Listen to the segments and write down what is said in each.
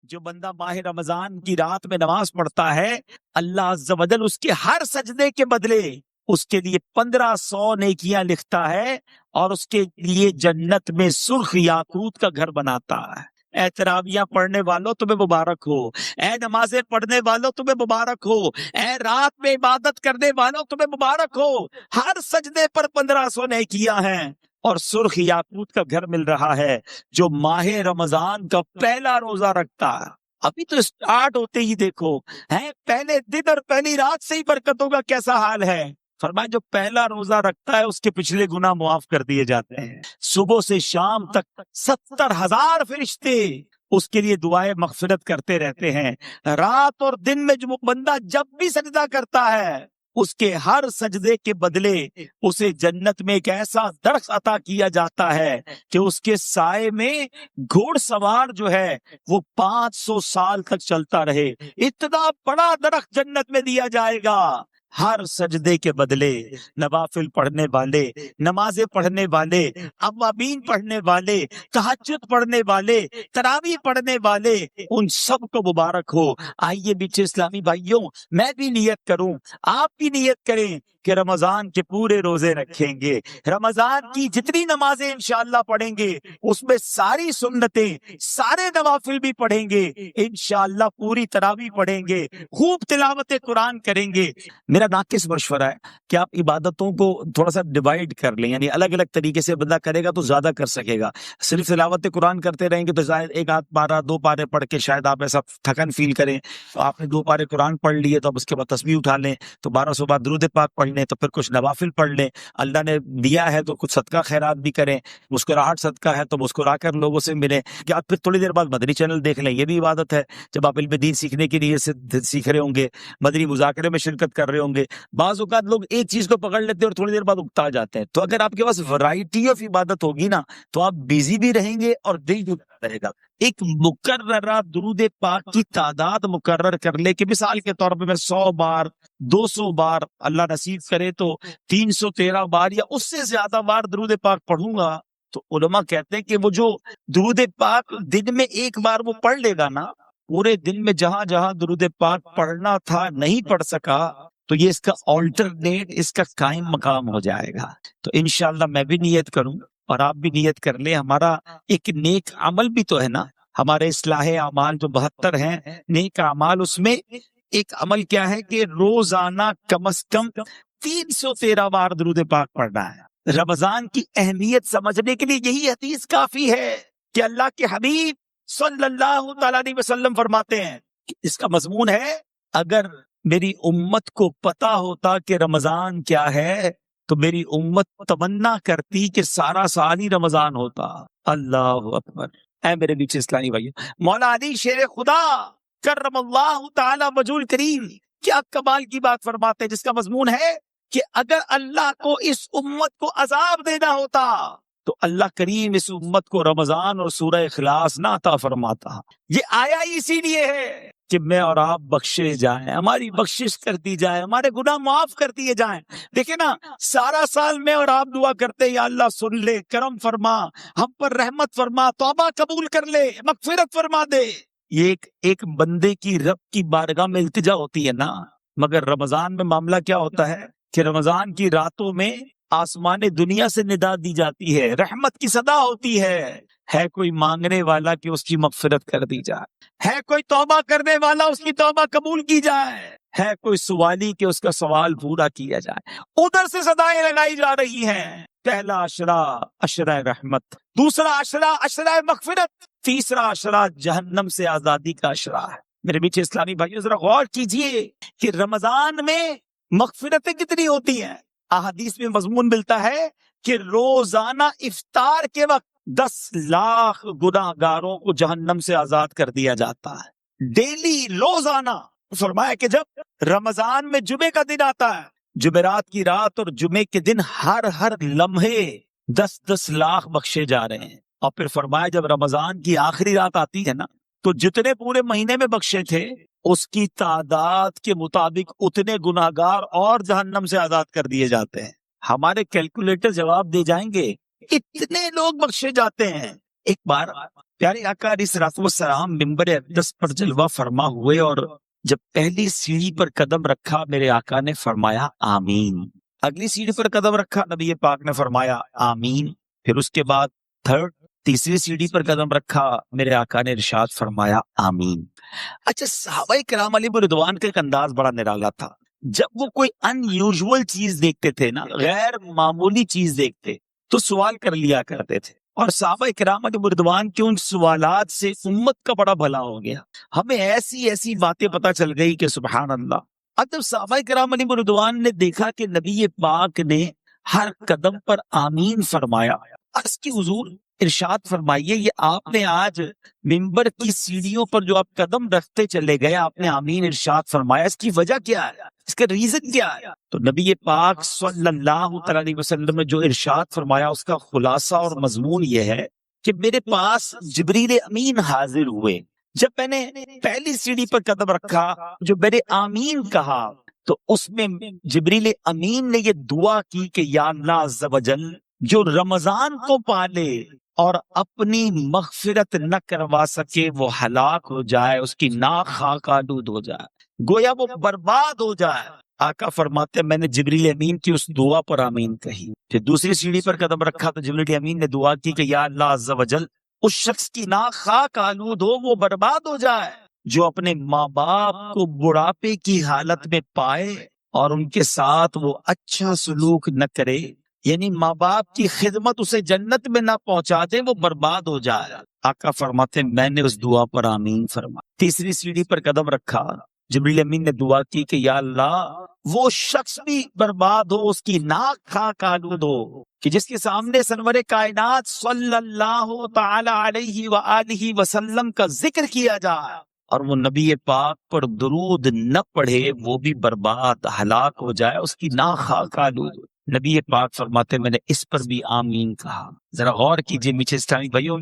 جو بندہ ماہ رمضان کی رات میں نماز پڑھتا ہے، اللہ عز و جل اس کے ہر سجدے کے بدلے اس کے لیے 1500 نیکیاں لکھتا ہے، اور اس کے لیے جنت میں سرخ یاقوت کا گھر بناتا ہے۔ اے تراویح پڑھنے والوں تمہیں مبارک ہو، اے نمازیں پڑھنے والوں تمہیں مبارک ہو، اے رات میں عبادت کرنے والوں تمہیں مبارک ہو، ہر سجدے پر 1500 نیکیاں ہیں، اور سرخ یاقوت کا گھر مل رہا ہے۔ جو ماہ رمضان کا پہلا روزہ رکھتا ہے، ابھی تو اسٹارٹ ہوتے ہی دیکھو ہے، پہلے دن اور پہلی رات سے ہی برکتوں کا کیسا حال ہے۔ فرمایا جو پہلا روزہ رکھتا ہے اس کے پچھلے گناہ معاف کر دیے جاتے ہیں، صبح سے شام تک 70,000 فرشتے اس کے لیے دعائیں مغفرت کرتے رہتے ہیں۔ رات اور دن میں جو بندہ جب بھی سجدہ کرتا ہے، اس کے ہر سجدے کے بدلے اسے جنت میں ایک ایسا درخت عطا کیا جاتا ہے کہ اس کے سائے میں گھوڑ سوار جو ہے وہ 500 سال تک چلتا رہے۔ اتنا بڑا درخت جنت میں دیا جائے گا۔ ہر سجدے کے بدلے نوافل پڑھنے والے، نمازیں پڑھنے والے، اوابین پڑھنے والے، تہجد پڑھنے والے، تراویح پڑھنے والے، ان سب کو مبارک ہو۔ آئیے بیچے اسلامی بھائیوں، میں بھی نیت کروں، آپ بھی نیت کریں کہ رمضان کے پورے روزے رکھیں گے، رمضان کی جتنی نمازیں انشاءاللہ پڑھیں گے اس میں ساری سنتیں، سارے نوافل بھی پڑھیں گے، انشاءاللہ پوری تراویح پڑھیں گے، خوب تلاوت قرآن کریں گے۔ میرا ناقص مشورہ ہے کہ آپ عبادتوں کو تھوڑا سا ڈیوائیڈ کر لیں، یعنی الگ الگ طریقے سے بندہ کرے گا تو زیادہ کر سکے گا۔ صرف تلاوت قرآن کرتے رہیں گے تو شاید ایک آدھ پارہ 2 پارے پڑھ کے شاید آپ ایسا تھکن فیل کریں، تو آپ نے 2 پارے قرآن پڑھ لیے تو اب اس کے بعد تسبیح اٹھا لیں، تو 1200 بعد درود پاک پڑھ لیں، تو پھر کچھ نوافل پڑھ لیں، اللہ نے دیا ہے تو کچھ صدقہ خیرات بھی کریں، مسکراہٹ صدقہ ہے تو مسکرا کر لوگوں سے ملیں، کہ آپ پھر تھوڑی دیر بعد مدنی چینل دیکھ لیں، یہ بھی عبادت ہے۔ جب آپ علم دین سیکھنے کی نیت سے سیکھ رہے ہوں گے، مدنی مذاکرے میں شرکت کر رہے ہوں گے، بعض اوقات لوگ ایک چیز کو پکڑ لیتے ہیں اور تھوڑی دیر بعد اکتا جاتے ہیں، تو اگر آپ کے پاس ورائٹی آف عبادت ہوگی نا تو آپ بیزی بھی رہیں گے اور دل بھی رہے گا۔ ایک مقررہ درود پاک کی تعداد مقرر کر لے کہ مثال کے طور پہ میں 100 بار 200 بار، اللہ نصیب کرے تو 313 بار یا اس سے زیادہ بار درود پاک پڑھوں گا، تو علماء کہتے ہیں کہ وہ جو درود پاک دن میں ایک بار وہ پڑھ لے گا نا، پورے دن میں جہاں جہاں درود پاک پڑھنا تھا نہیں پڑھ سکا تو یہ اس کا آلٹرنیٹ، اس کا قائم مقام ہو جائے گا۔ تو انشاءاللہ میں بھی نیت کروں اور آپ بھی نیت کر لیں۔ ہمارا ایک نیک عمل بھی تو ہے نا، ہمارے اصلاح اعمال جو 72 ہیں نیک اعمال، اس میں ایک عمل کیا ہے کہ روزانہ کم از کم 313 بار درود پاک پڑھنا ہے۔ رمضان کی اہمیت سمجھنے کے لیے یہی حدیث کافی ہے کہ اللہ کے حبیب صلی اللہ تعالیٰ علیہ وسلم فرماتے ہیں کہ اس کا مضمون ہے، اگر میری امت کو پتا ہوتا کہ رمضان کیا ہے تو میری امت تمنا کرتی کہ سارا سال ہی رمضان ہوتا۔ اللہ اکبر۔ اے میرے بیچ اسلامی بھائیو، مولا علی شیر خدا کرم اللہ تعالی وجہ کریم کیا کمال کی بات فرماتے ہیں، جس کا مضمون ہے کہ اگر اللہ کو اس امت کو عذاب دینا ہوتا تو اللہ کریم اس امت کو رمضان اور سورہ اخلاص نہ عطا فرماتا۔ یہ آیا ہی اسی لیے ہے کہ میں اور آپ بخشے جائیں، ہماری بخشش کر دی جائے، ہمارے گناہ معاف کر دیے جائیں۔ دیکھیں نا، سارا سال میں اور آپ دعا کرتے ہیں یا اللہ سن لے، کرم فرما، ہم پر رحمت فرما، توبہ قبول کر لے، مغفرت فرما دے۔ یہ ایک بندے کی رب کی بارگاہ میں التجا ہوتی ہے نا، مگر رمضان میں معاملہ کیا ہوتا ہے کہ رمضان کی راتوں میں آسمان دنیا سے ندا دی جاتی ہے، رحمت کی صدا ہوتی ہے کوئی مانگنے والا کہ اس کی مغفرت کر دی جائے، ہے کوئی توبہ کرنے والا اس کی توبہ قبول کی جائے، ہے کوئی سوالی کہ اس کا سوال پورا کیا جائے۔ ادھر سے صدائیں لگائی جا رہی ہیں، پہلا عشرہ عشرہ رحمت، دوسرا عشرہ عشرہ مغفرت، تیسرا عشرہ جہنم سے آزادی کا عشرہ ہے۔ میرے بیچ اسلامی بھائیو ذرا غور کیجئے کہ رمضان میں مغفرتیں کتنی ہوتی ہیں۔ احادیث میں مضمون ملتا ہے کہ روزانہ افطار کے وقت 10 لاکھ گناہگاروں کو جہنم سے آزاد کر دیا جاتا ہے، ڈیلی، روزانہ۔ فرمایا کہ جب رمضان میں جمعے کا دن آتا ہے، جمعرات کی رات اور جمعے کے دن ہر لمحے 10 لاکھ بخشے جا رہے ہیں۔ اور پھر فرمایا جب رمضان کی آخری رات آتی ہے نا تو جتنے پورے مہینے میں بخشے تھے اس کی تعداد کے مطابق اتنے گناہگار اور جہنم سے آزاد کر دیے جاتے ہیں۔ ہمارے کیلکولیٹر جواب دے جائیں گے اتنے لوگ بخشے جاتے ہیں۔ ایک بار پیارے آقا علیہ الصلوۃ والسلام منبر اقدس پر جلوہ فرما ہوئے اور جب پہلی سیڑھی پر قدم رکھا میرے آقا نے فرمایا آمین. اگلی سیڑھی پر قدم رکھا نبی پاک نے فرمایا آمین. پھر اس کے بعد تیسری سیڑھی پر قدم رکھا میرے آقا نے ارشاد فرمایا آمین. اچھا، صحابہ کرام علیہ رضوان کا ایک انداز بڑا نرالا تھا. جب وہ کوئی ان یوزول چیز دیکھتے تھے نا، غیر معمولی چیز دیکھتے تو سوال کر لیا کرتے تھے، اور صحابہ کرام علیہ رضوان کے ان سوالات سے امت کا بڑا بھلا ہو گیا. ہمیں ایسی ایسی باتیں پتہ چل گئی کہ سبحان اللہ. اب جب صحابہ کرام علیہ رضوان نے دیکھا کہ نبی پاک نے ہر قدم پر آمین فرمایا، عرض کی حضور ارشاد فرمائیے، یہ آپ نے آج منبر کی سیڑھیوں پر جو آپ قدم رکھتے چلے گئے آپ نے آمین ارشاد فرمایا، اس کی وجہ کیا ہے، اس کا ریزن کیا ہے؟ تو نبی پاک صلی اللہ تعالی علیہ وسلم نے جو ارشاد فرمایا اس کا خلاصہ اور مضمون یہ ہے کہ میرے پاس جبریل امین حاضر ہوئے. جب میں نے پہلی سیڑھی پر قدم رکھا، جو میں نے آمین کہا، تو اس میں جبریل امین نے یہ دعا کی کہ یا اللہ عز و جل، جو رمضان کو پالے اور اپنی مغفرت نہ کروا سکے وہ ہلاک ہو جائے، اس کی ناک خاک آلود ہو جائے، گویا وہ برباد ہو جائے. آقا فرماتے ہیں میں نے جبریل امین کی اس دعا پر آمین کہی. پھر دوسری سیڑھی پر قدم رکھا تو جبریل امین نے دعا کی کہ یا اللہ عز و جل، اس شخص کی ناک خاک آلود ہو، وہ برباد ہو جائے جو اپنے ماں باپ کو بڑھاپے کی حالت میں پائے اور ان کے ساتھ وہ اچھا سلوک نہ کرے، یعنی ماں باپ کی خدمت اسے جنت میں نہ پہنچا دے، وہ برباد ہو جائے. آقا فرماتے ہیں میں نے اس دعا پر آمین فرمایا. تیسری سیڑھی پر قدم رکھا، جبریل امین نے دعا کی کہ یا اللہ، وہ شخص بھی برباد ہو، اس کی ناک خاک آلود ہو کہ جس کے سامنے سرور کائنات صلی اللہ تعالی علیہ وآلہ وسلم کا ذکر کیا جائے اور وہ نبی پاک پر درود نہ پڑھے، وہ بھی برباد ہلاک ہو جائے، اس کی ناک خاک آلود ہو. نبی پاک فرماتے میں نے اس پر بھی آمین کہا. ذرا غور کیجئے میٹھے اسلامی بھائیوں،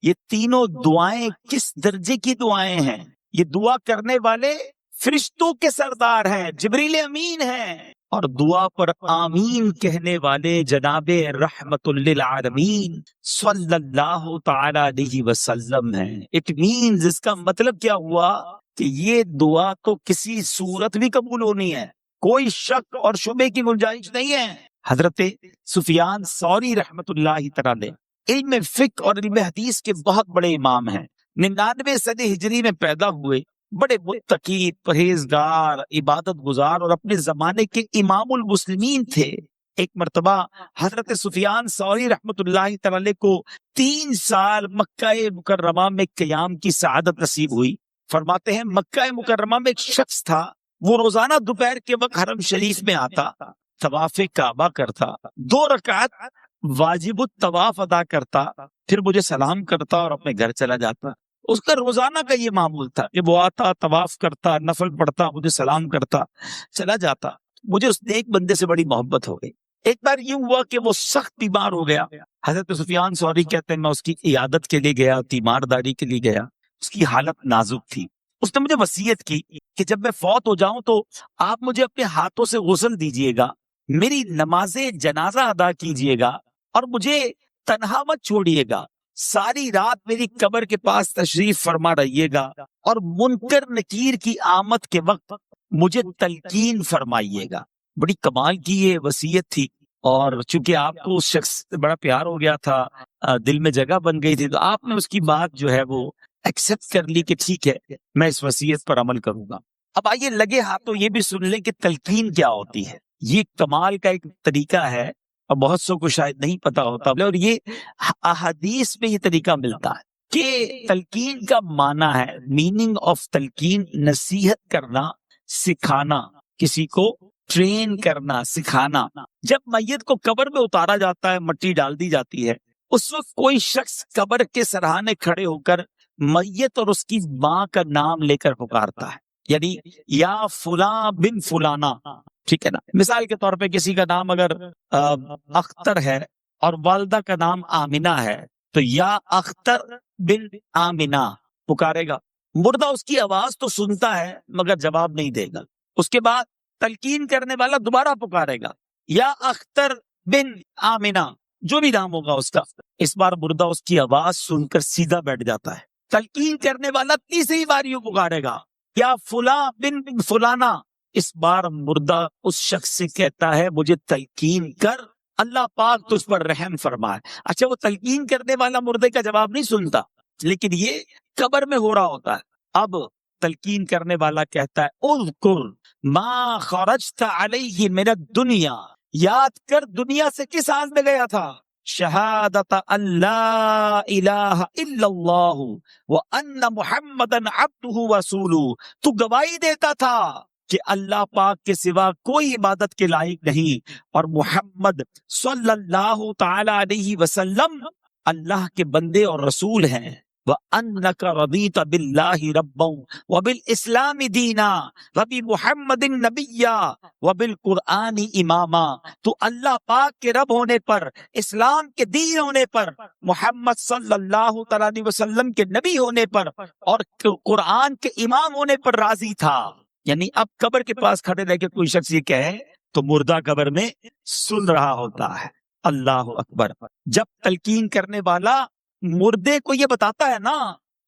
یہ تینوں دعائیں کس درجے کی دعائیں ہیں؟ یہ دعا کرنے والے فرشتوں کے سردار ہیں، جبریل امین ہیں، اور دعا پر آمین کہنے والے جناب رحمت للعالمین صلی اللہ تعالی علیہ وسلم ہیں. اٹ مینز، اس کا مطلب کیا ہوا کہ یہ دعا تو کسی صورت بھی قبول ہونی ہے، کوئی شک اور شبے کی گنجائش نہیں ہے. حضرت سفیان ثوری رحمت اللہ تعالی علم فقہ اور علم حدیث کے بہت بڑے امام ہیں. 99 صدی ہجری میں پیدا ہوئے، بڑے متقی، پرہیزگار، عبادت گزار اور اپنے زمانے کے امام المسلمین تھے. ایک مرتبہ حضرت سفیان ثوری رحمت اللہ تعالی کو 3 سال مکہ مکرمہ میں قیام کی سعادت نصیب ہوئی. فرماتے ہیں مکہ مکرمہ میں ایک شخص تھا، وہ روزانہ دوپہر کے وقت حرم شریف میں آتا، طواف کعبہ کرتا، 2 رکعت واجب الطواف ادا کرتا، پھر مجھے سلام کرتا اور اپنے گھر چلا جاتا. اس کا روزانہ کا یہ معمول تھا کہ وہ آتا، طواف کرتا، نفل پڑھتا، مجھے سلام کرتا، چلا جاتا. مجھے اس نیک بندے سے بڑی محبت ہو گئی. ایک بار یہ ہوا کہ وہ سخت بیمار ہو گیا. حضرت سفیان ثوری کہتے ہیں میں اس کی عیادت کے لیے گیا، تیمارداری کے لیے گیا. اس کی حالت نازک تھی. اس نے مجھے وصیت کی کہ جب میں فوت ہو جاؤں تو آپ مجھے اپنے ہاتھوں سے غسل دیجئے گا، میری نماز جنازہ ادا کیجئے گا اور مجھے تنہا مت چھوڑیے گا، ساری رات میری قبر کے پاس تشریف فرما رہیے گا اور منکر نکیر کی آمد کے وقت مجھے تلقین فرمائیے گا. بڑی کمال کی یہ وصیت تھی، اور چونکہ آپ کو اس شخص سے بڑا پیار ہو گیا تھا، دل میں جگہ بن گئی تھی، تو آپ نے اس کی بات جو ہے وہ ایکسپٹ کر لی کہ ٹھیک ہے میں اس وصیت پر عمل کروں گا. اب آئیے لگے ہاتھوں یہ بھی سن لیں کہ تلقین کیا ہوتی ہے. یہ کمال کا ایک طریقہ ہے اور بہت سو کو شاید نہیں پتا ہوتا، اور یہ احادیث میں یہ طریقہ ملتا ہے کہ تلقین کا معنی ہے، میننگ آف تلقین، نصیحت کرنا، سکھانا، کسی کو ٹرین کرنا، سکھانا. جب میت کو قبر میں اتارا جاتا ہے، مٹی ڈال دی جاتی ہے، اس وقت کوئی شخص قبر کے سرہانے کھڑے ہو کر میت اور اس کی ماں کا نام لے کر پکارتا ہے، یعنی یا فلاں بن فلانا، ٹھیک ہے نا. مثال کے طور پہ کسی کا نام اگر اختر ہے اور والدہ کا نام آمنہ ہے تو یا اختر بن آمنہ پکارے گا. مردہ اس کی آواز تو سنتا ہے مگر جواب نہیں دے گا. اس کے بعد تلقین کرنے والا دوبارہ پکارے گا یا اختر بن آمنہ. جو بھی نام ہوگا اس کا، اس بار مردہ اس کی آواز سن کر سیدھا بیٹھ جاتا ہے۔ تلقین کرنے والا تیسری بار یوں پکارے گا، یا فلاں بن فلانا۔ اس بار مردہ اس شخص سے کہتا ہے مجھے تلقین کر، اللہ پاک تجھ پر رحم فرمائے۔ اچھا، وہ تلقین کرنے والا مردے کا جواب نہیں سنتا، لیکن یہ قبر میں ہو رہا ہوتا ہے۔ اب تلقین کرنے والا کہتا ہے اذکر ما خرجت علیہ من الدنیا، یاد کر دنیا سے کس حال میں گیا تھا؟ شہادت ان لا الہ الا اللہ وان محمدا عبدہ ورسولہ، تو گواہی دیتا تھا کہ اللہ پاک کے سوا کوئی عبادت کے لائق نہیں، اور محمد صلی اللہ تعالی علیہ وسلم اللہ کے بندے اور رسول ہیں۔ وَأَنَّكَ رَضِيتَ بِاللَّهِ رَبًّا وَبِالْإِسْلَامِ دِينًا وَبِمُحَمَّدٍ نَبِيًّا وَبِالْقُرْآنِ إِمَامًا، تو اللہ پاک کے رب ہونے پر، اسلام کے دین ہونے پر، محمد صلی اللہ تعالی علیہ وسلم کے نبی ہونے پر، اور قرآن کے امام ہونے پر راضی تھا۔ یعنی اب قبر کے پاس کھڑے رہ کے کوئی شخص یہ کہے تو مردہ قبر میں سن رہا ہوتا ہے۔ اللہ اکبر۔ جب تلقین کرنے والا مردے کو یہ بتاتا ہے نا،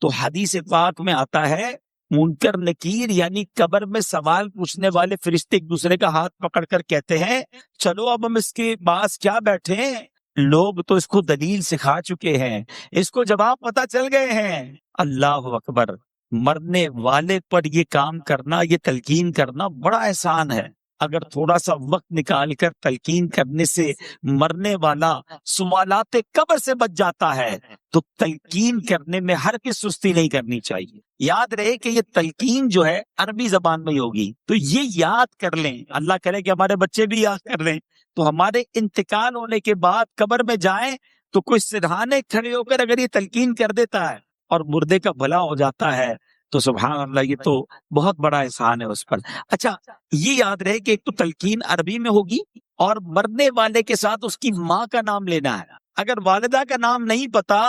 تو حدیث پاک میں آتا ہے منکر نکیر یعنی قبر میں سوال پوچھنے والے فرشتے ایک دوسرے کا ہاتھ پکڑ کر کہتے ہیں چلو اب ہم اس کے پاس کیا بیٹھے ہیں، لوگ تو اس کو دلیل سکھا چکے ہیں، اس کو جواب پتہ چل گئے ہیں۔ اللہ اکبر۔ مرنے والے پر یہ کام کرنا، یہ تلقین کرنا بڑا احسان ہے۔ اگر تھوڑا سا وقت نکال کر تلقین کرنے سے مرنے والا سوالات قبر سے بچ جاتا ہے تو تلقین کرنے میں ہر کس سستی نہیں کرنی چاہیے۔ یاد رہے کہ یہ تلقین جو ہے عربی زبان میں ہوگی، تو یہ یاد کر لیں، اللہ کرے کہ ہمارے بچے بھی یاد کر لیں، تو ہمارے انتقال ہونے کے بعد قبر میں جائیں تو کوئی سرہانے کھڑے ہو کر اگر یہ تلقین کر دیتا ہے اور مردے کا بھلا ہو جاتا ہے تو سبحان اللہ، یہ تو بہت بڑا احسان ہے اس پر۔ اچھا، یہ یاد رہے کہ ایک تو تلقین عربی میں ہوگی، اور مرنے والے کے ساتھ اس کی ماں کا نام لینا ہے۔ اگر والدہ کا نام نہیں پتا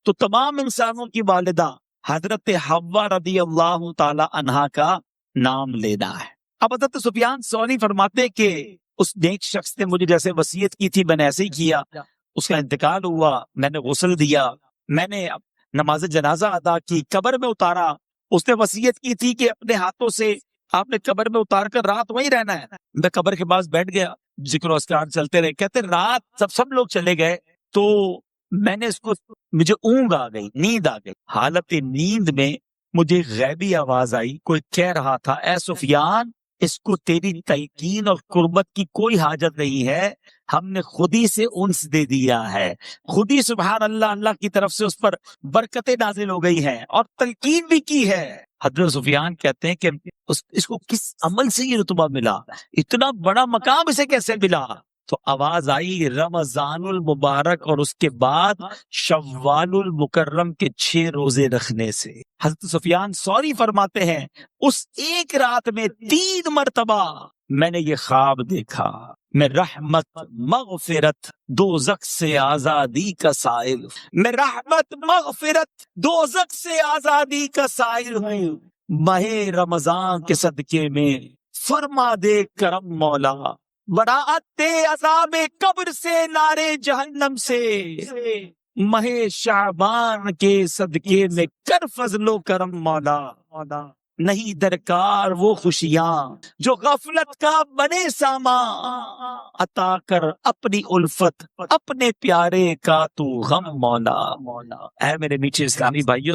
تو تمام انسانوں کی والدہ حضرت حوا رضی اللہ تعالی عنہا کا نام لینا ہے۔ اب حضرت سفیان ثوری فرماتے کہ اس نیک شخص نے مجھے جیسے وصیت کی تھی میں نے ایسے ہی کیا، اس کا انتقال ہوا، میں نے غسل دیا، میں نے نماز جنازہ ادا کی، قبر میں اتارا۔ اس نے وصیت کی تھی کہ اپنے ہاتھوں سے آپ نے قبر میں اتار کر رات وہیں رہنا ہے۔ میں قبر کے پاس بیٹھ گیا، ذکر و اذکار چلتے رہے، کہتے رات جب سب لوگ چلے گئے تو میں نے مجھے اونگ آ گئی، نیند آ گئی۔ حالت نیند میں مجھے غیبی آواز آئی، کوئی کہہ رہا تھا اے سفیان، اس کو تیری تلقین اور قربت کی کوئی حاجت نہیں ہے، ہم نے خود ہی سے انس دے دیا ہے، خود ہی سبحان اللہ اللہ کی طرف سے اس پر برکتیں نازل ہو گئی ہیں اور تلقین بھی کی ہے۔ حضرت سفیان کہتے ہیں کہ اس کو کس عمل سے یہ رتبہ ملا، اتنا بڑا مقام اسے کیسے ملا؟ تو آواز آئی رمضان المبارک اور اس کے بعد شوال المکرم کے 6 روزے رکھنے سے۔ حضرت سفیان ثوری فرماتے ہیں اس ایک رات میں 3 مرتبہ میں نے یہ خواب دیکھا، میں رحمت مغفرت دوزخ سے آزادی کا سائل، میں رحمت مغفرت دوزخ سے آزادی کا سائل ہوں، ماہ رمضان کے صدقے میں فرما دے کرم مولا، براعت دے عذاب قبر سے، نارے جہنم سے، ماہ شعبان کے صدقے میں کر فضل و کرم مولا، نہیں درکار وہ خوشیاں جو غفلت کا بنے سامان، عطا کر اپنی الفت اپنے پیارے کا تو غم مولا۔ اے میرے میٹھے اسلامی بھائیو،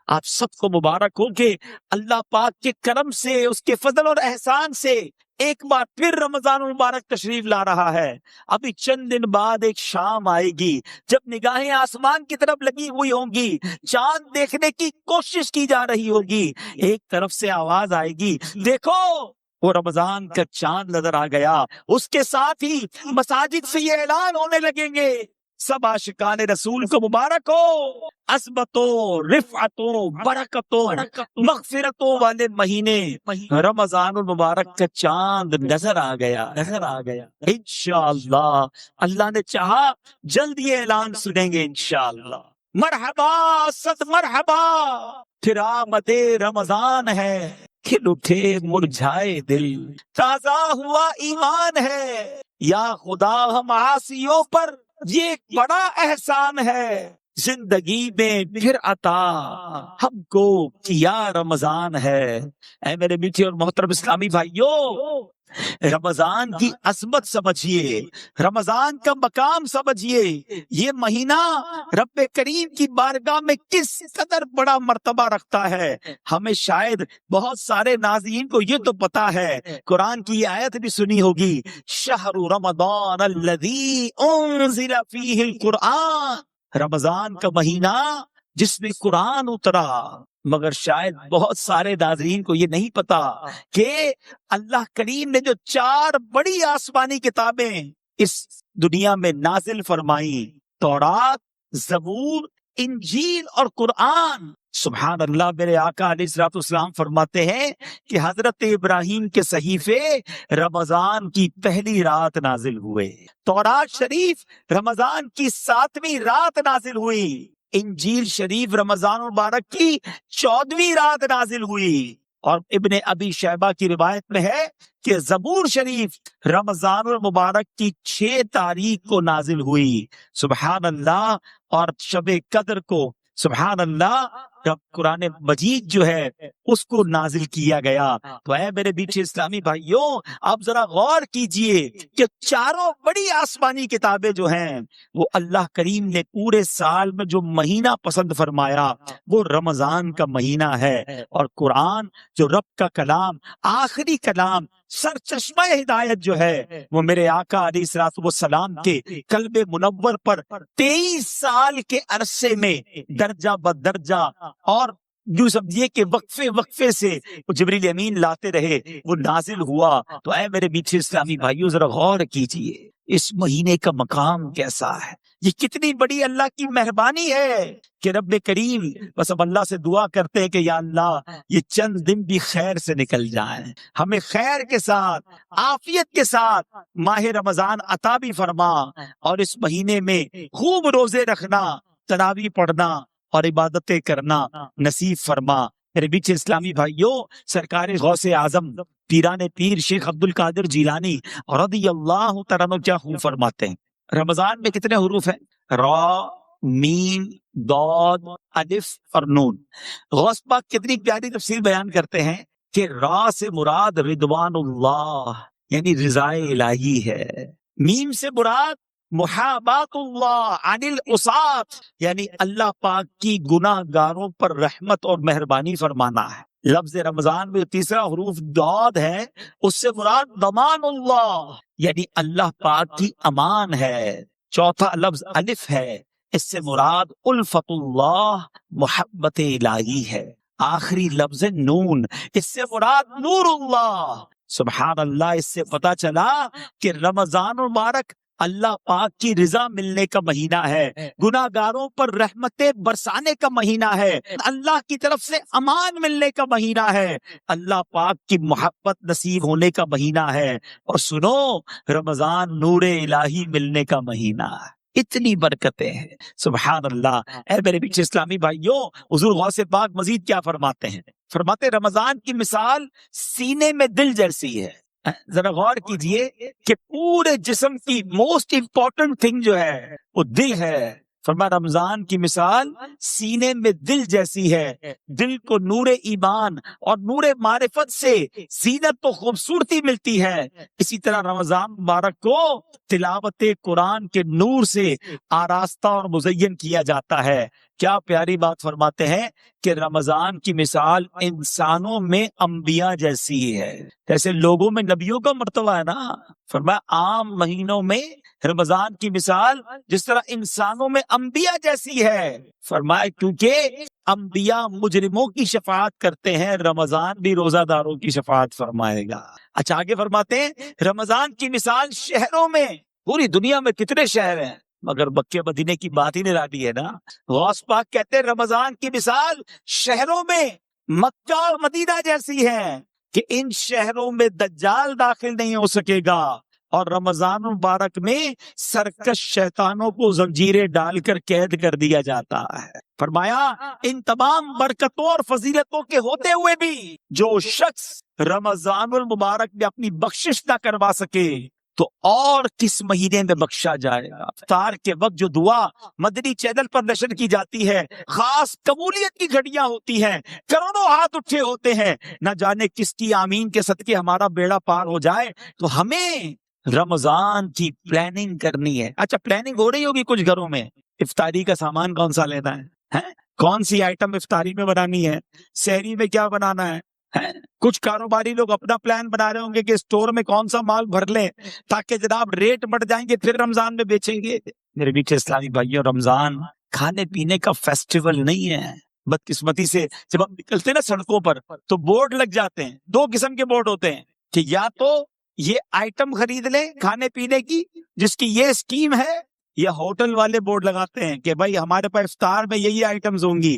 آپ سب کو مبارک ہو کہ اللہ پاک کے کرم سے، اس کے فضل اور احسان سے ایک بار پھر رمضان المبارک تشریف لا رہا ہے۔ ابھی چند دن بعد ایک شام آئے گی جب نگاہیں آسمان کی طرف لگی ہوئی ہوں گی، چاند دیکھنے کی کوشش کی جا رہی ہوگی، ایک طرف سے آواز آئے گی دیکھو وہ رمضان کا چاند نظر آ گیا، اس کے ساتھ ہی مساجد سے یہ اعلان ہونے لگیں گے سب عاشقان رسول کو مبارک ہو، عصبتوں رفعتوں برکتوں مغفرتوں والے مہینے رمضان المبارک کا چاند نظر آ گیا۔ انشاءاللہ اللہ نے چاہا جلد یہ اعلان سنیں گے انشاءاللہ۔ مرحبا صد مرحبا، پھر آمد رمضان ہے، کھل اٹھے مرجھائے دل، تازہ ہوا ایمان ہے، یا خدا ہم عاصیوں پر یہ ایک بڑا احسان ہے زندگی میں پھر عطا ہم کو کیا رمضان ہے۔ اے میرے میٹھے اور محترم اسلامی بھائیوں، رمضان کی عظمت سمجھیے، رمضان کا مقام سمجھیے، یہ مہینہ رب کریم کی بارگاہ میں کس قدر بڑا مرتبہ رکھتا ہے۔ ہمیں شاید بہت سارے ناظرین کو یہ تو پتا ہے، قرآن کی آیت بھی سنی ہوگی، شہر رمضان الذی انزل فیہ القرآن، رمضان کا مہینہ جس میں قرآن اترا۔ مگر شاید بہت سارے ناظرین کو یہ نہیں پتا کہ اللہ کریم نے جو 4 بڑی آسمانی کتابیں اس دنیا میں نازل فرمائی، تورات، زبور، انجیل اور قرآن، سبحان اللہ، میرے آقا علیہ الصلوۃ والسلام فرماتے ہیں کہ حضرت ابراہیم کے صحیفے رمضان کی پہلی رات نازل ہوئے، تورات شریف رمضان کی 7ویں رات نازل ہوئی، انجیل شریف رمضان المبارک کی 14ویں رات نازل ہوئی، اور ابن ابی شیبہ کی روایت میں ہے کہ زبور شریف رمضان المبارک کی 6 تاریخ کو نازل ہوئی، سبحان اللہ، اور شب قدر کو سبحان اللہ جب قرآن مجید جو ہے اس کو نازل کیا گیا۔ تو اے میرے میٹھے اسلامی بھائیوں، آپ ذرا غور کیجئے کہ 4 بڑی آسمانی کتابیں جو ہیں وہ اللہ کریم نے پورے سال میں جو مہینہ پسند فرمایا وہ رمضان کا مہینہ ہے، اور قرآن جو رب کا کلام، آخری کلام، سر چشمہ ہدایت جو ہے وہ میرے آقا علیہ الصلوۃ والسلام کے قلب منور پر 23 سال کے عرصے میں درجہ بدرجہ اور یوں سمجھیے کہ وقفے وقفے سے وہ جبریل امین لاتے رہے، وہ نازل ہوا۔ تو اے میرے میٹھے اسلامی بھائیوں، ذرا غور کیجئے اس مہینے کا مقام کیسا ہے، یہ کتنی بڑی اللہ کی مہربانی ہے کہ رب کریم، بس اب اللہ سے دعا کرتے ہیں کہ یا اللہ یہ چند دن بھی خیر سے نکل جائیں، ہمیں خیر کے ساتھ، عافیت کے ساتھ ماہ رمضان عطا بھی فرما، اور اس مہینے میں خوب روزے رکھنا، تراویح پڑھنا اور عبادتیں کرنا نصیب فرما۔ میرے بیچ اسلامی بھائیوں، سرکار غوث اعظم پیران پیر شیخ عبد القادر جیلانی رضی اللہ تعالیٰ عنہ کیا خوب فرماتے ہیں۔ رمضان میں کتنے حروف ہیں؟ را، میم، ضاد، الف اور نون۔ غوث پاک کتنی پیاری تفسیر بیان کرتے ہیں کہ را سے مراد رضوان اللہ یعنی رضا الہی ہے، میم سے مراد محابات اللہ عن العصاة یعنی اللہ پاک کی گناہ گاروں پر رحمت اور مہربانی فرمانا ہے۔ لفظ رمضان میں تیسرا حروف ضاد ہے، اس سے مراد ضمان اللہ یعنی اللہ پاک کی امان ہے۔ چوتھا لفظ الف ہے، اس سے مراد الفت اللہ محبت الہی ہے۔ آخری لفظ نون، اس سے مراد نور اللہ۔ سبحان اللہ، اس سے پتہ چلا کہ رمضان المبارک اللہ پاک کی رضا ملنے کا مہینہ ہے، گناہ گاروں پر رحمتیں برسانے کا مہینہ ہے، اللہ کی طرف سے امان ملنے کا مہینہ ہے، اللہ پاک کی محبت نصیب ہونے کا مہینہ ہے، اور سنو رمضان نور الہی ملنے کا مہینہ ہے۔ اتنی برکتیں ہیں، سبحان اللہ۔ اے میرے پیچھے اسلامی بھائیوں، حضور غوث پاک مزید کیا فرماتے ہیں؟ فرماتے رمضان کی مثال سینے میں دل جیسی ہے۔ ذرا غور کیجئے کہ پورے جسم کی موسٹ امپورٹنٹ تھنگ جو ہے وہ دل ہے۔ فرمایا رمضان کی مثال سینے میں دل جیسی ہے، دل کو نور ایمان اور نور معرفت سے زینت و خوبصورتی ملتی ہے، اسی طرح رمضان مبارک کو تلاوت قرآن کے نور سے آراستہ اور مزین کیا جاتا ہے۔ کیا پیاری بات فرماتے ہیں کہ رمضان کی مثال انسانوں میں انبیاء جیسی ہے، جیسے لوگوں میں نبیوں کا مرتبہ ہے نا۔ فرمایا عام مہینوں میں رمضان کی مثال جس طرح انسانوں میں انبیاء جیسی ہے۔ فرمایا کیونکہ انبیاء مجرموں کی شفاعت کرتے ہیں، رمضان بھی روزہ داروں کی شفاعت فرمائے گا۔ اچھا آگے فرماتے ہیں رمضان کی مثال شہروں میں، پوری دنیا میں کتنے شہر ہیں مگر مکہ مدینے کی بات ہی نرالی ہے نا۔ غوث پاک کہتے ہیں رمضان کی مثال شہروں میں مکہ اور مدینہ جیسی ہے کہ ان شہروں میں دجال داخل نہیں ہو سکے گا، اور رمضان مبارک میں سرکش شیطانوں کو زنجیریں ڈال کر قید کر دیا جاتا ہے۔ فرمایا ان تمام برکتوں اور فضیلتوں کے ہوتے ہوئے بھی جو شخص رمضان المبارک میں اپنی بخشش نہ کروا سکے تو اور کس مہینے میں بخشا جائے گا؟ افطار کے وقت جو دعا مدنی چینل پر نشر کی جاتی ہے، خاص قبولیت کی گھڑیاں ہوتی ہیں، کروڑوں ہاتھ اٹھے ہوتے ہیں، نہ جانے کس کی آمین کے صدقے ہمارا بیڑا پار ہو جائے۔ تو ہمیں رمضان کی پلاننگ کرنی ہے۔ اچھا، پلاننگ ہو رہی ہوگی کچھ گھروں میں، افطاری کا سامان کون سا لینا ہے، کون سی آئٹم افطاری میں بنانی ہے، سحری میں کیا بنانا ہے۔ کچھ کاروباری لوگ اپنا پلان بنا رہے ہوں گے کہ اسٹور میں کون سا مال بھر لیں تاکہ جناب ریٹ بڑھ جائیں گے، پھر رمضان میں بیچیں گے۔ میرے بیچے اسلامی بھائیوں، رمضان کھانے پینے کا فیسٹیول نہیں ہے۔ بدقسمتی سے جب ہم نکلتے ہیں نا سڑکوں پر تو بورڈ لگ جاتے ہیں، دو قسم کے بورڈ ہوتے ہیں کہ یا تو یہ آئٹم خرید لیں کھانے پینے کی جس کی یہ اسکیم ہے، یا ہوٹل والے بورڈ لگاتے ہیں کہ بھائی ہمارے پاس افطار میں یہی آئٹمز ہوں گی،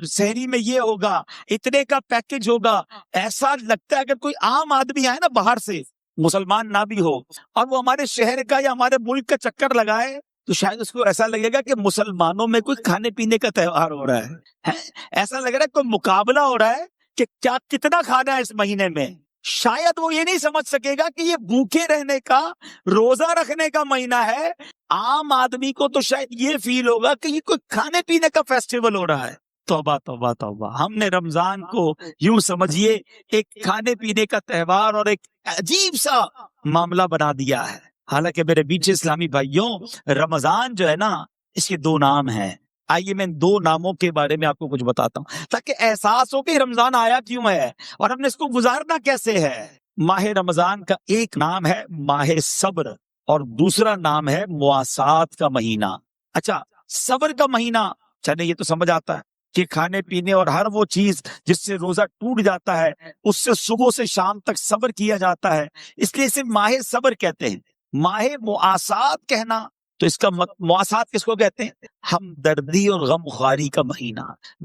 سحری میں یہ ہوگا، اتنے کا پیکج ہوگا۔ ایسا لگتا ہے اگر کوئی عام آدمی آئے نا باہر سے، مسلمان نہ بھی ہو، اور وہ ہمارے شہر کا یا ہمارے ملک کا چکر لگائے تو شاید اس کو ایسا لگے گا کہ مسلمانوں میں کوئی کھانے پینے کا تہوار ہو رہا ہے، ایسا لگ رہا ہے کوئی مقابلہ ہو رہا ہے کہ کیا کتنا کھانا ہے اس مہینے میں۔ شاید وہ یہ نہیں سمجھ سکے گا کہ یہ بھوکے رہنے کا، روزہ رکھنے کا مہینہ ہے۔ عام آدمی کو تو شاید یہ فیل ہوگا کہ یہ کوئی کھانے پینے کا فیسٹیول ہو رہا ہے۔ توبہ توبہ توبہ، ہم نے رمضان کو یوں سمجھیے ایک کھانے پینے کا تہوار اور ایک عجیب سا معاملہ بنا دیا ہے۔ حالانکہ میرے بیچ اسلامی بھائیوں، رمضان جو ہے نا، اس کے دو نام ہیں۔ آئیے میں ان دو ناموں کے بارے میں آپ کو کچھ بتاتا ہوں تاکہ احساس ہو کہ رمضان آیا کیوں ہے اور ہم نے اس کو گزارنا کیسے ہے۔ ماہ رمضان کا ایک نام ہے ماہ صبر اور دوسرا نام ہے مواسات کا مہینہ۔ اچھا، صبر کا مہینہ چلے یہ تو سمجھ آتا ہے کہ کھانے پینے اور ہر وہ چیز جس سے روزہ ٹوٹ جاتا ہے اس سے صبح سے شام تک صبر کیا جاتا ہے، اس لیے اسے ماہ صبر کہتے ہیں۔ ماہ مواسات کہنا تو اس کا مواسات کس کو کہتے ہیں؟ ہمدردی اور غم خواری کا مہینہ،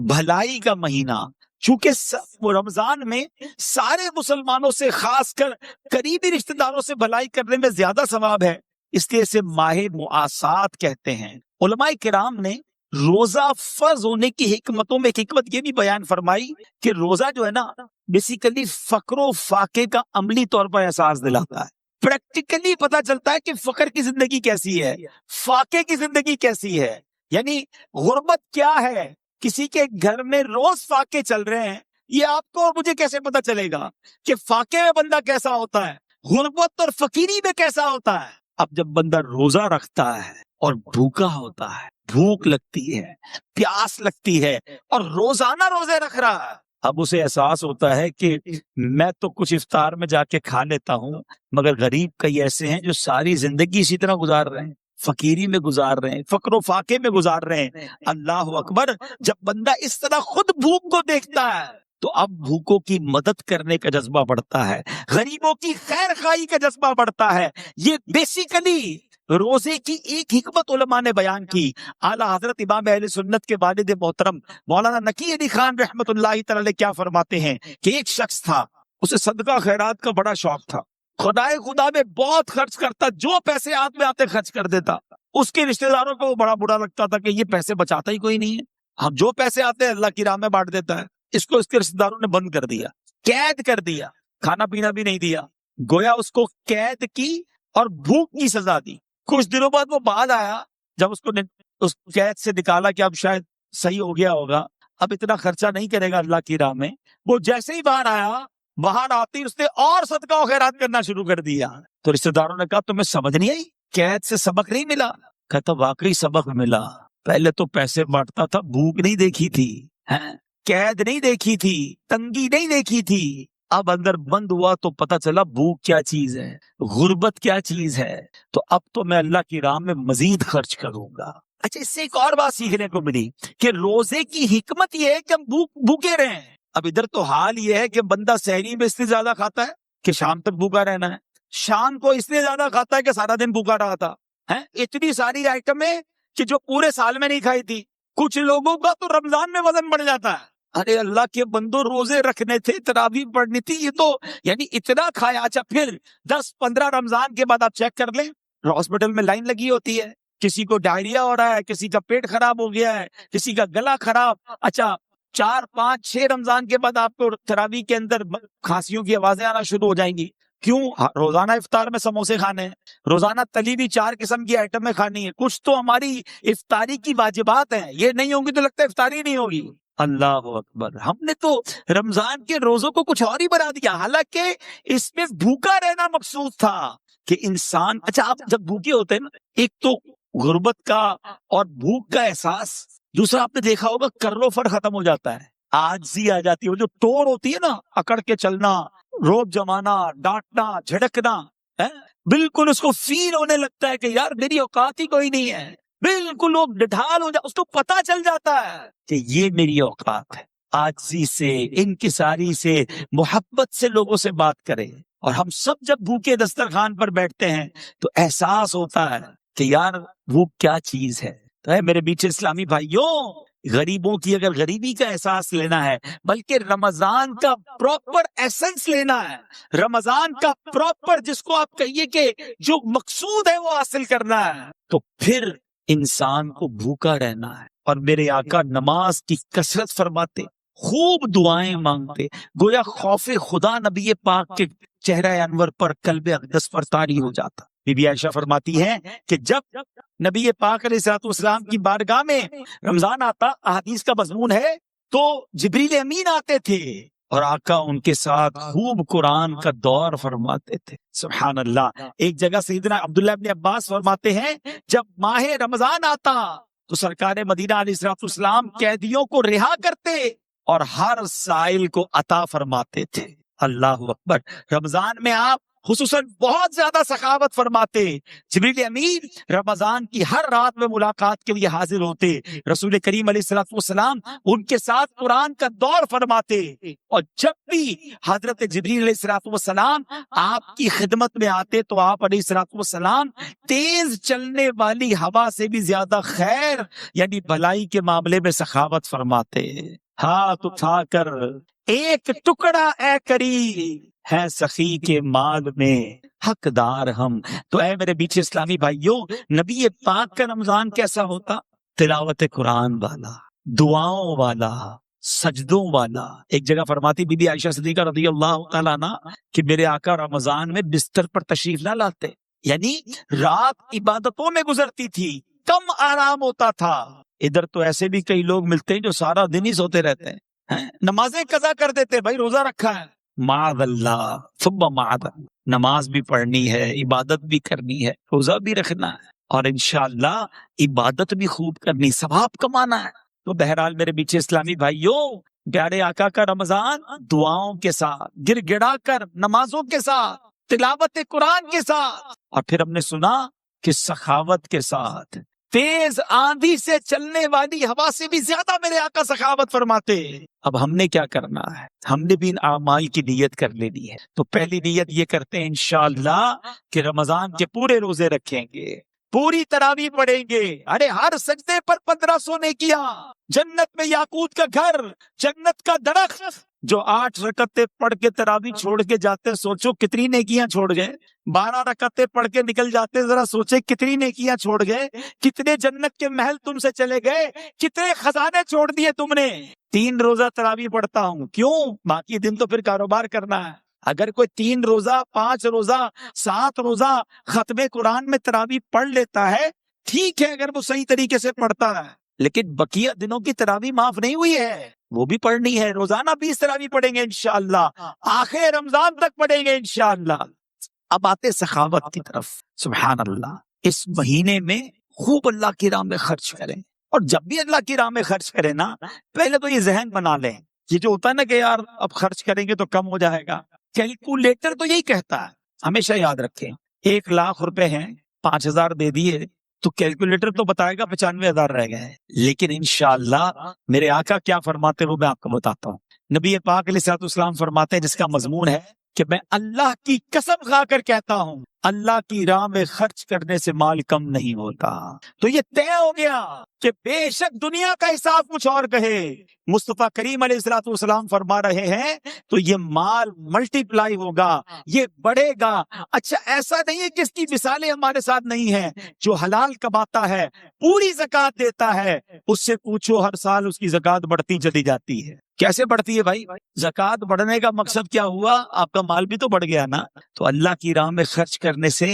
بھلائی کا مہینہ۔ چونکہ رمضان میں سارے مسلمانوں سے، خاص کر قریبی رشتہ داروں سے بھلائی کرنے میں زیادہ ثواب ہے، اس لیے اسے ماہ مواسات کہتے ہیں۔ علماء کرام نے روزہ فرض ہونے کی حکمتوں میں ایک حکمت یہ بھی بیان فرمائی کہ روزہ جو ہے نا، بیسیکلی فقر و فاقے کا عملی طور پر احساس دلاتا ہے۔ پریکٹیکلی پتا چلتا ہے کہ فقر کی زندگی کیسی ہے، فاقے کی زندگی کیسی ہے، یعنی غربت کیا ہے۔ کسی کے گھر میں روز فاقے چل رہے ہیں، یہ آپ کو اور مجھے کیسے پتا چلے گا کہ فاقے میں بندہ کیسا ہوتا ہے، غربت اور فقیری میں کیسا ہوتا ہے؟ اب جب بندہ روزہ رکھتا ہے اور بھوکا ہوتا ہے، بھوک لگتی ہے، پیاس لگتی ہے، اور روزانہ روزے رکھ رہا ہے، اب اسے احساس ہوتا ہے کہ میں تو کچھ افطار میں جا کے کھا لیتا ہوں، مگر غریب کئی ایسے ہیں جو ساری زندگی اسی طرح گزار رہے ہیں، فقیری میں گزار رہے ہیں، فقر و فاقے میں گزار رہے ہیں۔ اللہ اکبر، جب بندہ اس طرح خود بھوک کو دیکھتا ہے تو اب بھوکوں کی مدد کرنے کا جذبہ بڑھتا ہے، غریبوں کی خیر خواہی کا جذبہ بڑھتا ہے۔ یہ بیسیکلی روزے کی ایک حکمت علماء نے بیان کی۔ اعلیٰ حضرت امام اہل سنت کے والد محترم مولانا نقی علی خان رحمت اللہ تعالی کیا فرماتے ہیں کہ ایک شخص تھا، اسے صدقہ خیرات کا بڑا شوق تھا، خدائے خدا میں بہت خرچ کرتا، جو پیسے ہاتھ میں آتے خرچ کر دیتا۔ اس کے رشتہ داروں کو وہ بڑا برا لگتا تھا کہ یہ پیسے بچاتا ہی کوئی نہیں ہے، ہم جو پیسے آتے ہیں اللہ کی راہ میں بانٹ دیتا ہے۔ اس کو اس کے رشتہ داروں نے بند کر دیا، قید کر دیا، کھانا پینا بھی نہیں دیا، گویا اس کو قید کی اور بھوک کی سزا دی۔ کچھ دنوں بعد وہ بعد آیا، جب اس کو اس قید سے نکالا کہ اب شاید صحیح ہو گیا ہوگا، اب اتنا خرچہ نہیں کرے گا اللہ کی راہ میں۔ وہ جیسے ہی باہر آیا، باہر آتی اس نے اور صدقہ و خیرات کرنا شروع کر دیا۔ تو رشتہ داروں نے کہا تمہیں سمجھ نہیں آئی، قید سے سبق نہیں ملا؟ کہتا واقعی سبق ملا، پہلے تو پیسے بانٹتا تھا، بھوک نہیں دیکھی تھی، قید نہیں دیکھی تھی، تنگی نہیں دیکھی تھی، اب اندر بند ہوا تو پتا چلا بھوک کیا چیز ہے، غربت کیا چیز ہے، تو اب تو میں اللہ کی راہ میں مزید خرچ کروں گا۔ اچھا، اس سے ایک اور بات سیکھنے کو ملی کہ روزے کی حکمت یہ ہے کہ ہم بھوکے رہیں۔ اب ادھر تو حال یہ ہے کہ بندہ سحری میں اس لیے زیادہ کھاتا ہے کہ شام تک بھوکا رہنا ہے، شام کو اس لیے زیادہ کھاتا ہے کہ سارا دن بھوکا رہا تھا۔ اتنی ساری آئٹمیں کہ جو پورے سال میں نہیں کھائی تھی۔ کچھ لوگوں کا تو رمضان میں وزن بڑھ جاتا ہے، ارے اللہ کے بندو روزے رکھنے تھے، تراویح پڑھنی تھی، یہ تو یعنی اتنا کھایا۔ اچھا، پھر 10-15 رمضان کے بعد آپ چیک کر لیں، ہاسپٹل میں لائن لگی ہوتی ہے، کسی کو ڈائریا ہو رہا ہے، کسی کا پیٹ خراب ہو گیا ہے، کسی کا گلا خراب۔ اچھا، 4-5-6 رمضان کے بعد آپ کو تراویح کے اندر کھانسیوں کی آوازیں آنا شروع ہو جائیں گی۔ کیوں؟ روزانہ افطار میں سموسے کھانے ہیں، روزانہ تلی ہوئی 4 قسم کی آئٹمیں کھانی ہے، کچھ تو ہماری افطاری کی واجبات ہیں، یہ نہیں ہوں گی تو لگتا ہے افطاری نہیں ہوگی۔ اللہ اکبر، ہم نے تو رمضان کے روزوں کو کچھ اور ہی بنا دیا، حالانکہ اس میں بھوکا رہنا مقصود تھا کہ انسان، اچھا آپ جب بھوکے ہوتے ہیں نا، ایک تو غربت کا اور بھوک کا احساس، دوسرا آپ نے دیکھا ہوگا کرو فر ختم ہو جاتا ہے، عاجزی آ جاتی ہے، وہ جو ٹور ہوتی ہے نا، اکڑ کے چلنا، روب جمانا، ڈانٹنا، جھڑکنا، بالکل اس کو فیل ہونے لگتا ہے کہ یار میری اوقات ہی کوئی نہیں ہے، بالکل وہ ڈھال ہو جاتا، اس کو پتا چل جاتا ہے کہ یہ میری اوقات ہے۔ عاجزی سے، انکساری سے، محبت سے لوگوں سے بات کرے، اور ہم سب جب بھوکے دسترخوان پر بیٹھتے ہیں تو احساس ہوتا ہے کہ یار وہ کیا چیز ہے۔ تو ہے میرے بیچ اسلامی بھائیوں، غریبوں کی اگر غریبی کا احساس لینا ہے، بلکہ رمضان کا پراپر ایسنس لینا ہے، رمضان کا پراپر جس کو آپ کہیے کہ جو مقصود ہے وہ حاصل کرنا ہے، تو پھر انسان کو بھوکا رہنا ہے۔ اور میرے آقا نماز کی کثرت فرماتے، خوب دعائیں مانگتے، گویا خوف خدا نبی پاک کے چہرہ انور پر، قلب اقدس پر طاری ہو جاتا۔ بی بی عائشہ فرماتی ہیں کہ جب نبی پاک علیہ الصلوۃ والسلام کی بارگاہ میں رمضان آتا، احادیث کا مضمون ہے، تو جبریل امین آتے تھے اور آقا ان کے ساتھ خوب قرآن کا دور فرماتے تھے۔ سبحان اللہ۔ ایک جگہ سیدنا عبداللہ ابن عباس فرماتے ہیں جب ماہ رمضان آتا تو سرکار مدینہ علیہ الصلوۃ والسلام قیدیوں کو رہا کرتے اور ہر سائل کو عطا فرماتے تھے۔ اللہ اکبر۔ رمضان میں آپ خصوصاً بہت زیادہ سخاوت فرماتے، جبریل امین رمضان کی ہر رات میں ملاقات کے لیے حاضر ہوتے، رسول کریم علیہ الصلوۃ والسلام ان کے ساتھ قرآن کا دور فرماتے، اور جب بھی حضرت جبریل علیہ الصلوۃ والسلام آپ کی خدمت میں آتے تو آپ علیہ الصلوۃ والسلام تیز چلنے والی ہوا سے بھی زیادہ خیر یعنی بھلائی کے معاملے میں سخاوت فرماتے۔ ہاتھ اٹھا کر ایک ٹکڑا اے کریم ہے سخی کے مال میں حقدار ہم۔ تو اے میرے بیچ اسلامی بھائیوں، نبی پاک کا رمضان کیسا ہوتا؟ تلاوت قرآن والا، دعاؤں والا، سجدوں والا۔ ایک جگہ فرماتی بی بی عائشہ صدیقہ رضی اللہ تعالیٰ عنہ کہ میرے آقا رمضان میں بستر پر تشریف نہ لاتے، یعنی رات عبادتوں میں گزرتی تھی، کم آرام ہوتا تھا۔ ادھر تو ایسے بھی کئی لوگ ملتے ہیں جو سارا دن ہی سوتے رہتے ہیں، نمازیں قضا کر دیتے، بھائی روزہ رکھا ہے، معاذ اللہ ثم معاذ اللہ، نماز بھی پڑھنی ہے، عبادت بھی کرنی ہے، روزہ بھی رکھنا ہے، اور انشاءاللہ عبادت بھی خوب کرنی، ثواب کمانا ہے۔ تو بہرحال میرے بیچ اسلامی بھائیوں، پیارے آقا کا رمضان دعاؤں کے ساتھ، گر گڑا کر نمازوں کے ساتھ، تلاوت قرآن کے ساتھ، اور پھر ہم نے سنا کہ سخاوت کے ساتھ، تیز آندھی سے چلنے والی ہوا سے بھی زیادہ میرے آقا سخاوت فرماتے۔ اب ہم نے کیا کرنا ہے؟ ہم نے بھی ان اعمال کی نیت کر لینی ہے۔ تو پہلی نیت یہ کرتے ہیں انشاءاللہ کہ رمضان کے پورے روزے رکھیں گے، پوری تراویح پڑھیں گے، ارے ہر سجدے پر 1500 نیکیاں، جنت میں یاقوت کا گھر، جنت کا درخت۔ جو 8 رکعتیں پڑھ کے تراویح چھوڑ کے جاتے، سوچو کتنی نیکیاں چھوڑ گئے۔ 12 رکعتیں پڑھ کے نکل جاتے، ذرا سوچے کتنی نیکیاں چھوڑ گئے، کتنے جنت کے محل تم سے چلے گئے، کتنے خزانے چھوڑ دیے تم نے۔ 3 روزہ تراویح پڑھتا ہوں، کیوں؟ باقی دن تو پھر کاروبار کرنا ہے۔ اگر کوئی 3 روزہ، 5 روزہ، 7 روزہ ختم قرآن میں تراویح پڑھ لیتا ہے، ٹھیک ہے اگر وہ صحیح طریقے سے پڑھتا ہے، لیکن بقیہ دنوں کی تراویح معاف نہیں ہوئی ہے، وہ بھی پڑھنی ہے۔ روزانہ 20 تراویح پڑھیں گے انشاءاللہ، آخر رمضان تک پڑھیں گے انشاءاللہ۔ اب آتے سخاوت کی طرف۔ سبحان اللہ، اس مہینے میں خوب اللہ کی راہ میں خرچ کریں، اور جب بھی اللہ کی راہ میں خرچ کریں نا، پہلے تو یہ ذہن بنا لیں، یہ جو ہوتا ہے نا کہ یار اب خرچ کریں گے تو کم ہو جائے گا، کیلکولیٹر تو یہی کہتا ہے، ہمیشہ یاد رکھیں۔ 1 لاکھ روپے ہیں، 5000 دے دیے تو کیلکولیٹر تو بتائے گا 95,000 رہ گئے، لیکن انشاءاللہ میرے آقا کیا فرماتے وہ میں آپ کو بتاتا ہوں۔ نبی پاک علیہ الصلوۃ والسلام فرماتے ہیں، جس کا مضمون ہے کہ میں اللہ کی قسم کھا کر کہتا ہوں، اللہ کی راہ میں خرچ کرنے سے مال کم نہیں ہوتا۔ تو یہ طے ہو گیا کہ بے شک دنیا کا حساب کچھ اور کہے، مصطفیٰ کریم علیہ الصلوۃ والسلام فرما رہے ہیں تو یہ مال ملٹی پلائی ہوگا، یہ بڑھے گا۔ اچھا ایسا نہیں ہے کہ اس کی مثالیں ہمارے ساتھ نہیں ہیں، جو حلال کماتا ہے، پوری زکوٰۃ دیتا ہے، اس سے پوچھو ہر سال اس کی زکوٰۃ بڑھتی چلی جاتی ہے۔ کیسے بڑھتی ہے بھائی؟ زکوٰۃ بڑھنے کا مقصد کیا ہوا؟ آپ کا مال بھی تو بڑھ گیا نا۔ تو اللہ کی راہ میں خرچ کرنے سے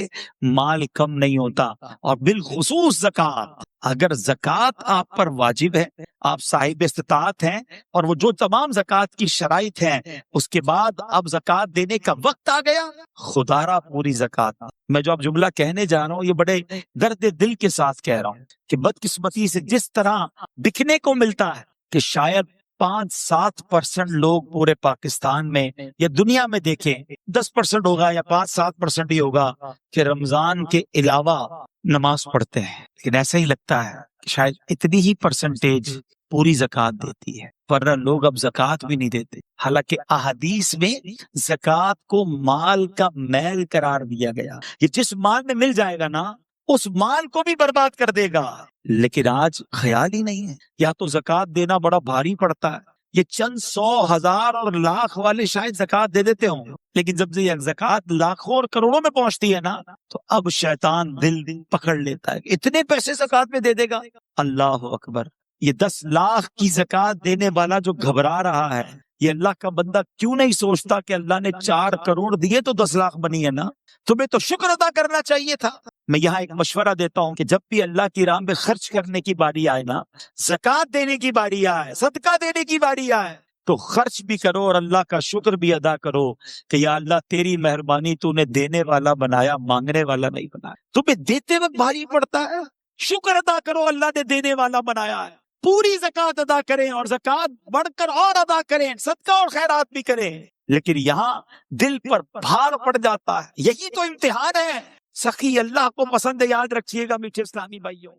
مال کم نہیں ہوتا، اور بالخصوص زکوٰۃ۔ اگر زکوٰۃ آپ پر واجب ہے، آپ صاحب استطاعت ہیں، اور وہ جو تمام زکوٰۃ کی شرائط ہیں، اس کے بعد اب زکوٰۃ دینے کا وقت آ گیا، خدا را پوری زکوٰۃ۔ میں جو اب جملہ کہنے جا رہا ہوں یہ بڑے درد دل کے ساتھ کہہ رہا ہوں کہ بدقسمتی سے جس طرح دکھنے کو ملتا ہے کہ شاید 5-7% لوگ پورے پاکستان میں یا دنیا میں دیکھیں 10% ہوگا یا 5-7% ہی ہوگا کہ رمضان کے علاوہ نماز پڑھتے ہیں، لیکن ایسا ہی لگتا ہے کہ شاید اتنی ہی پرسنٹیج پوری زکوٰۃ دیتی ہے، ورنہ لوگ اب زکوٰۃ بھی نہیں دیتے۔ حالانکہ احادیث میں زکوٰۃ کو مال کا میل قرار دیا گیا، یہ جس مال میں مل جائے گا نا اس مال کو بھی برباد کر دے گا، لیکن آج خیال ہی نہیں ہے۔ یا تو زکوٰۃ دینا بڑا بھاری پڑتا ہے، یہ چند 100,000 اور لاکھ والے شاید زکوٰۃ دے دیتے ہوں، لیکن جب یہ زکوٰۃ لاکھوں اور کروڑوں میں پہنچتی ہے نا تو اب شیطان دل پکڑ لیتا ہے، اتنے پیسے زکوٰۃ میں دے دے گا۔ اللہ اکبر! یہ 10 لاکھ کی زکوٰۃ دینے والا جو گھبرا رہا ہے، یہ اللہ کا بندہ کیوں نہیں سوچتا کہ اللہ نے 4 کروڑ دیے تو 10 لاکھ بنی ہے نا؟ تمہیں تو شکر ادا کرنا چاہیے تھا۔ میں یہاں ایک مشورہ دیتا ہوں کہ جب بھی اللہ کی راہ میں خرچ کرنے کی باری آئے نا، زکوٰۃ دینے کی باری آئے، صدقہ دینے کی باری آئے، تو خرچ بھی کرو اور اللہ کا شکر بھی ادا کرو کہ یا اللہ تیری مہربانی، تو نے دینے والا بنایا، مانگنے والا نہیں بنایا۔ تمہیں دیتے وقت بھاری پڑتا ہے، شکر ادا کرو اللہ نے دینے والا بنایا ہے، پوری زکوٰۃ ادا کریں اور زکوٰۃ بڑھ کر اور ادا کریں، صدقہ اور خیرات بھی کریں، لیکن یہاں دل پر بھار پڑ جاتا ہے۔ یہی تو امتحان ہے۔ سخی اللہ کو پسند ہے، یاد رکھیے گا میٹھے اسلامی بھائیوں۔